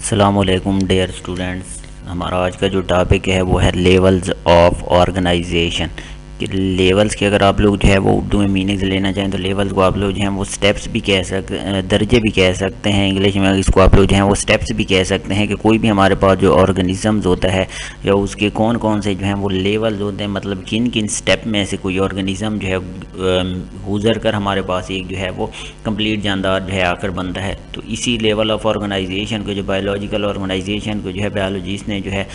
अस्सलामुअलैकुम dear students. हमारा आज का जो टॉपिक है वो है लेवल्स ऑफ ऑर्गेनाइजेशन। कि लेवल्स के अगर आप लोग जो है वो उर्दू में मीनिंग्स लेना चाहें तो लेवल्स को आप लोग जो हैं वो स्टेप्स भी कह सकते, दर्जे भी कह सकते हैं। इंग्लिश में इसको आप लोग जो हैं वो स्टेप्स भी कह सकते हैं कि कोई भी हमारे पास जो ऑर्गेनिज़म्स होता है या उसके कौन कौन से जो हैं वो लेवल्स होते हैं, मतलब किन किन स्टेप में से कोई ऑर्गेनिज़म जो है गुजर कर हमारे पास एक जो है वो कंप्लीट जानदार जो है आकर बनता है। तो इसी लेवल ऑफ ऑर्गेनाइजेशन को, जो बायोलॉजिकल ऑर्गेनाइजेशन को जो है बायोलॉजिस्ट ने जो है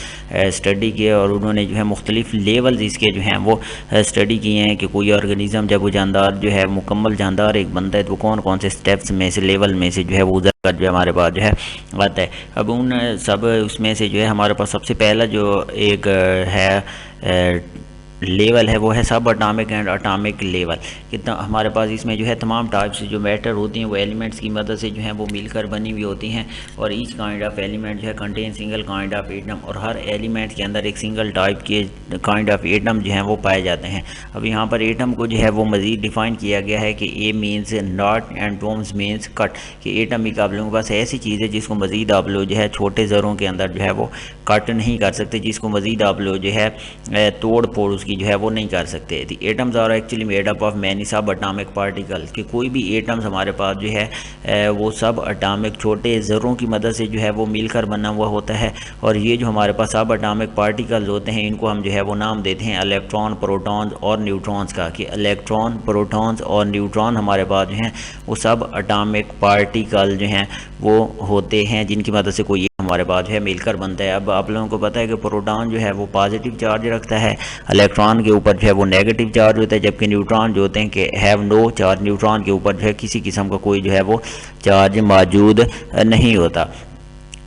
स्टडी किया और उन्होंने जो है मुख्तलिफ लेवल्स इसके जो हैं वो स्टडी किए हैं कि कोई ऑर्गेनिज़म जब वो जानदार जो है मुकम्मल जानदार एक बनता है तो वो कौन कौन से स्टेप्स में से लेवल में से जो है वो उधर कर जो हमारे पास जो है आता है। अब उन सब उसमें से जो है हमारे पास सबसे पहला जो एक है लेवल है वो है सब अटामिक एंड अटामिक लेवल। कितना हमारे पास इसमें जो है तमाम टाइप्स जो मैटर होती हैं वो एलिमेंट्स की मदद से जो है वो मिलकर बनी हुई होती हैं और ईच काइंड ऑफ एलिमेंट जो है contain single kind of atom, और हर एलिमेंट के अंदर एक सिंगल टाइप के काइंड ऑफ एटम जो हैं वो पाए जाते हैं। अब यहाँ पर एटम को जो है वो मज़ीद डिफ़ाइन किया गया है कि a means not and tomos means cut, कि एटम एक आप लोगों के पास ऐसी चीज़ है जिसको मज़ीद आप लोग जो है छोटे ज़रों के अंदर जो है वो कट नहीं कर सकते, जिसको मज़ीद आप लोग जो है तोड़ फोड़ उसकी जो है वो नहीं कर सकते। The atoms are actually made up of many subatomic particle, कि कोई भी एटम्स हमारे पास जो है वो सब अटामिक छोटे ज़रों की मदद से जो है वो मिलकर बना हुआ होता है। और ये जो हमारे पास सब अटामिक पार्टिकल्स होते हैं इनको हम जो है वो नाम देते हैं इलेक्ट्रॉन, प्रोटॉन्स और न्यूट्रॉन्स का, कि इलेक्ट्रॉन, प्रोटॉन्स और न्यूट्रॉन हमारे पास जो हैं वो सब अटामिक पार्टिकल जो हैं वो होते हैं जिनकी मदद से कोई हमारे पास जो है मिलकर बनता है। अब आप लोगों को पता है कि प्रोटॉन जो है वो पॉजिटिव चार्ज रखता है, इलेक्ट्रॉन के ऊपर जो है वो नेगेटिव चार्ज होता है, जबकि न्यूट्रॉन जो होते हैं कि हैव नो चार्ज, न्यूट्रॉन के ऊपर जो है किसी किस्म का कोई जो है वो चार्ज मौजूद नहीं होता।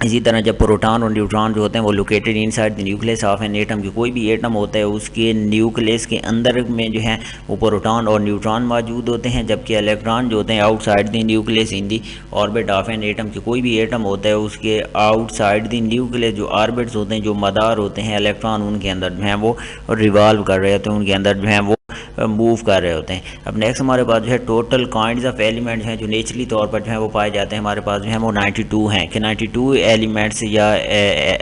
इसी तरह जब प्रोटॉन और न्यूट्रॉन जो होते हैं वो located inside the nucleus of an atom, की कोई भी एटम होता है उसके न्यूक्लियस के अंदर में जो है वो प्रोटॉन और न्यूट्रॉन मौजूद होते हैं, जबकि इलेक्ट्रॉन जो होते हैं outside the nucleus in the orbit of an atom, की कोई भी एटम होता है उसके आउटसाइड द न्यूक्लियस जो ऑर्बिट्स होते हैं, जो मदार होते हैं इलेक्ट्रॉन उनके अंदर जो है वो रिवॉल्व कर रहे होते हैं, उनके अंदर जो है वो मूव कर रहे होते हैं। अब नेक्स्ट हमारे पास जो है टोटल काइंड्स ऑफ एलिमेंट्स हैं जो नेचुरली तौर पर जो है वो पाए जाते हैं हमारे पास जो है वो 92 हैं, कि 92 एलिमेंट्स या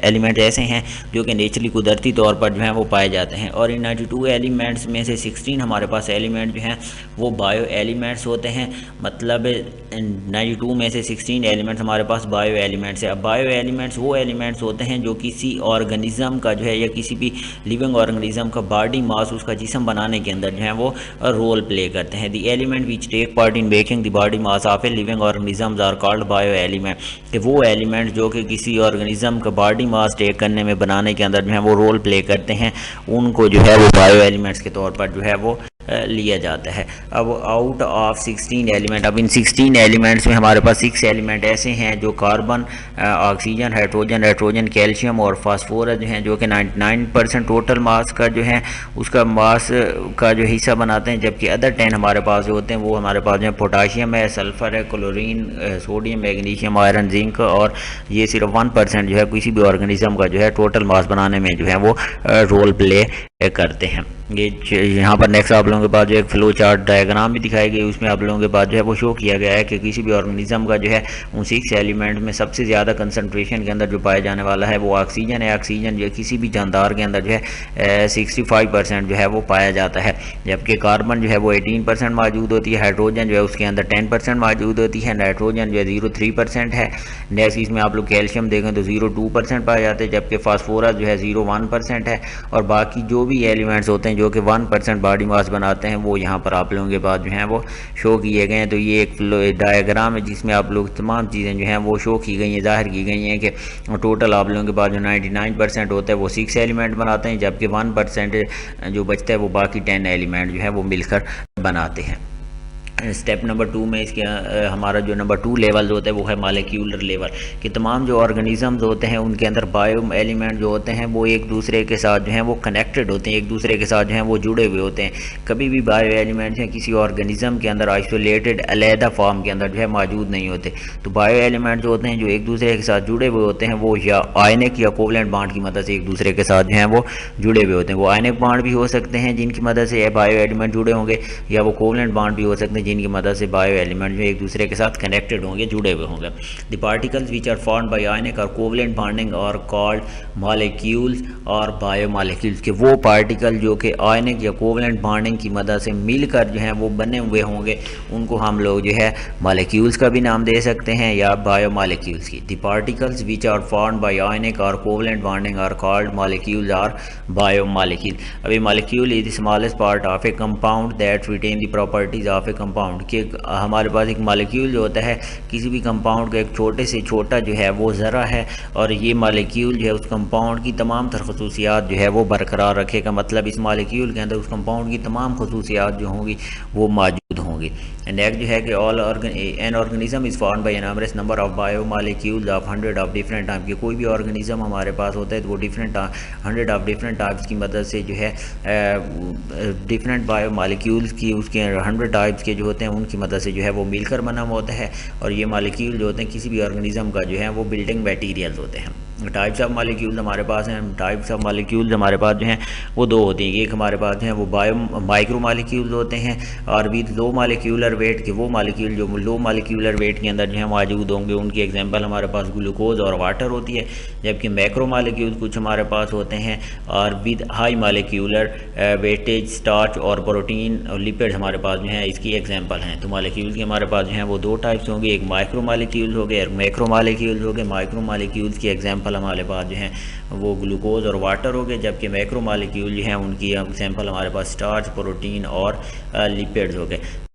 एलिमेंट ऐसे हैं जो कि नेचुरली कुदरती तौर पर जो है वो पाए जाते हैं। और इन 92 एलिमेंट्स में से 16 हमारे पास एलिमेंट जो हैं वो बायो एलिमेंट्स होते हैं, मतलब 92 में से 16 एलिमेंट्स हमारे पास बायो एलिमेंट्स है। अब बायो एलिमेंट्स वो एलिमेंट्स होते हैं जो किसी ऑर्गेनिज़म का जो है या किसी भी लिविंग ऑर्गेनिज़म का बॉडी मास, उसका जिस्म बनाने के अंदर जो है वो रोल प्ले करते हैं। The element which take part in making the body mass of a living organisms are called bio element, कि वो एलिमेंट जो कि किसी ऑर्गेनिज्म का बॉडी मास टेक करने में बनाने के अंदर जो है वो रोल प्ले करते हैं, उनको जो है वो बायो एलिमेंट्स के तौर पर जो है वो लिया जाता है। अब आउट ऑफ 16 एलिमेंट, अब इन 16 एलिमेंट्स में हमारे पास 6 एलिमेंट ऐसे हैं जो कार्बन, ऑक्सीजन, नाइट्रोजन, कैल्शियम और फास्फोरस जो हैं, जो कि 99% टोटल मास का जो है उसका मास का जो हिस्सा बनाते हैं, जबकि अदर 10 हमारे पास जो होते हैं वो हमारे पास जो है पोटाशियम है, सल्फ़र है, chlorine, sodium, magnesium, iron, zinc, और ये सिर्फ 1% जो है किसी भी ऑर्गेनिज्म का जो है टोटल मास बनाने में जो है वो रोल प्ले करते हैं। ये यहाँ पर नेक्स्ट आप लोगों के पास जो एक फ्लो चार्ट डायग्राम भी दिखाई गई, उसमें आप लोगों के पास जो है वो शो किया गया है कि किसी भी ऑर्गेनिज्म का जो है उन 6 एलिमेंट में सबसे ज़्यादा कंसंट्रेशन के अंदर जो पाया जाने वाला है वो ऑक्सीजन है। ऑक्सीजन जो किसी भी जानदार के अंदर जो है 65% जो है वो पाया जाता है, जबकि कार्बन जो है वो 18% मौजूद होती है, हाइड्रोजन जो है उसके अंदर 10% मौजूद होती है, नाइट्रोजन जो है 0.3% है। नेक्स्ट इसमें आप लोग कैल्शियम देखें तो 0.2% पाए जाते हैं, जबकि फास्फोरस जो है 0.1% है, और बाकी जो भी एलिमेंट्स होते हैं जो कि 1% बॉडी मास बनाते हैं वो यहाँ पर आप लोगों के पास जो हैं वो शो किए गए हैं। तो ये एक डायग्राम है जिसमें आप लोग तमाम चीज़ें जो हैं वो शो की गई हैं, ज़ाहिर की गई हैं कि टोटल आप लोगों के पास जो 99% होता है वो 6 एलिमेंट बनाते हैं, जबकि 1% जो बचता है वो बाकी 10 एलिमेंट जो है वो मिलकर बनाते हैं। स्टेप नंबर 2 में इसके हमारा जो नंबर 2 लेवल होता है वो है मॉलिक्यूलर लेवल, कि तमाम जो ऑर्गेनिजम्स होते हैं उनके अंदर बायो एलिमेंट जो होते हैं वो एक दूसरे के साथ जो हैं वो कनेक्टेड होते हैं, एक दूसरे के साथ जो हैं वो जुड़े हुए होते हैं। कभी भी बायो एलिमेंट्स हैं किसी ऑर्गेनिज्म के अंदर आइसोलेटेड अलहदा फॉर्म के अंदर जो है मौजूद नहीं होते। तो बायो एलिमेंट जो होते हैं जो एक दूसरे के साथ जुड़े हुए होते हैं वो या आयनिक या कोवलेंट बॉन्ड की मदद से एक दूसरे के साथ जो हैं वो जुड़े हुए होते हैं। वो आयनिक बॉन्ड भी हो सकते हैं जिनकी मदद से बायो एलिमेंट जुड़े होंगे, या वो कोवलेंट बॉन्ड भी हो सकते हैं जिनकी मदद से बायो एलिमेंट जो एक दूसरे के साथ कनेक्टेड होंगे, जुड़े हुए होंगे। The particles which are formed by ionic और कोवलेंट बॉन्डिंग और कॉल्ड मॉलिक्यूल्स और बायो मॉलिक्यूल्स के वो पार्टिकल जो कि आयनिक या कोवलेंट बॉन्डिंग की मदद से मिलकर जो है वो बने हुए होंगे, उनको हम लोग जो है मॉलिक्यूल्स का भी नाम दे सकते हैं या बायो मॉलिक्यूल्स की। The particles which are formed by ionic और covalent bonding are called molecules और बायो मॉलिक्यूल। अभी molecule is the smallest part of a compound that retain the properties of a compound कि हमारे पास एक molecule जो होता है किसी भी कंपाउंड का एक छोटे से छोटा जो है वो ज़रा है, और ये मॉलिक्यूल जो है उस कंपाउंड की तमाम तर खसूसियात जो है वो बरकरार रखेगा। मतलब इस मॉलिक्यूल के अंदर उस कंपाउंड की तमाम खसूसियात जो होंगी वो मौजूद होंगी। नेक्स्ट जो है कि an organism is formed by numbers number of bio molecules of 100 of different type के कोई भी ऑर्गेनिज्म हमारे पास होता है तो वो 100 ऑफ डिफरेंट टाइप्स की मदद से जो है डिफरेंट बायो मॉलिक्यूल्स की उसके 100 टाइप्स के जो होते हैं उनकी मदद से जो है वो मिलकर बना हुआ होता है। और ये मॉलिक्यूल जो होते हैं किसी भी ऑर्गेनिज्म का जो है वो बिल्डिंग मटेरियल्स होते हैं। टाइप्स ऑफ मॉलिक्यूल्स हमारे पास हैं, टाइप्स ऑफ मॉलिक्यूल्स हमारे पास जो हैं वो दो होती हैं। एक हमारे पास जो है वो माइक्रो मॉलिक्यूल्स होते हैं, और विद लो मॉलिक्यूलर वेट के वो मॉलिक्यूल जो लो मॉलिक्यूलर वेट के अंदर जो है मौजूद होंगे, उनकी एग्जांपल हमारे पास ग्लूकोज और वाटर होती है। जबकि मैक्रो मॉलिक्यूल्स कुछ हमारे पास होते हैं और with high molecular weightage starch और प्रोटीन और लिपिड हमारे पास जो है इसकी एग्जांपल हैं। तो मॉलिक्यूल्स के हमारे पास जो है वो दो टाइप्स होंगे, एक माइक्रो मॉलिक्यूल्स हो गए और मैक्रो मॉलिक्यूल्स हो गए। माइक्रो मॉलिक्यूल्स की एग्जांपल हमारे पास जो है वो ग्लूकोज और वाटर हो गए, जबकि मैक्रो मॉलिक्यूल जो है उनकी एग्जांपल हमारे पास स्टार्च, प्रोटीन और लिपिड्स हो गए।